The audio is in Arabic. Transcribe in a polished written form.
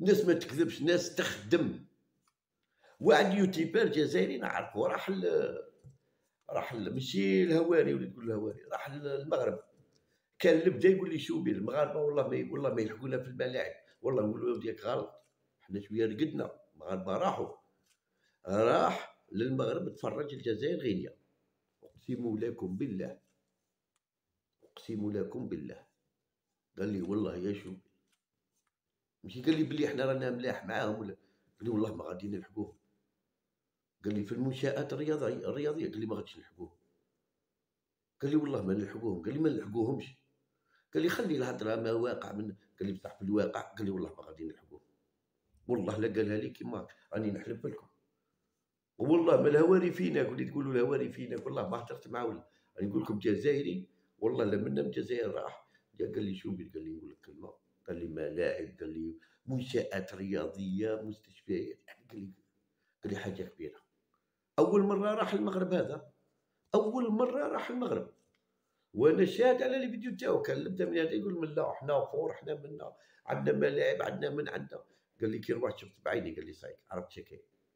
ناس ما تكذبش، ناس تخدم. واحد يوتيوبر جزائري نعرفو راح ماشي الهواري ولا تقول الهواري، راح المغرب. كان اللي بدا يقول لي شوبي المغاربه والله ما يلحقونا في الملاعب، والله نقول له وديك غلط، حنا شويه رقدنا. المغاربه راح للمغرب تفرج الجزائر غينيا. اقسم لكم بالله، اقسم لكم بالله، قال لي والله يا شوبي، ماشي قال لي بلي حنا رانا ملاح معاهم ولا، قال لي والله ما غادي نلحقوهم. قال لي في المنشآت الرياضيه قال لي ما غاديش نلحقوهم. قال لي والله ما نلحقوهم. قال لي ما نلحقوهمش. قال لي خلي الهضره ما واقع من، قال لي بصح في الواقع قال لي والله ما غادي نلحقوهم. والله لا قالها لي كيما راني نحلف لكم. والله ما الهواري فينا، اللي تقولوا الهواري فينا والله ما هدرت معاه ولا. راني نقول لكم جزائري والله لما من الجزائر راح جا قال لي شوبير، قال لي نقول لك كلمه، قال لي ملاعب، قال لي منشآت رياضيه، مستشفيات، قال لي حاجه كبيره. اول مره راح المغرب هذا، اول مره راح المغرب، وانا شاهد على لي فيديو تاعو. كان بدا من هذا يقول من لا حنا فور، حنا منا عندنا ملاعب، عندنا من عندنا. قال لي كي روحت شفت بعيني قال لي صايك عرفت شكاين.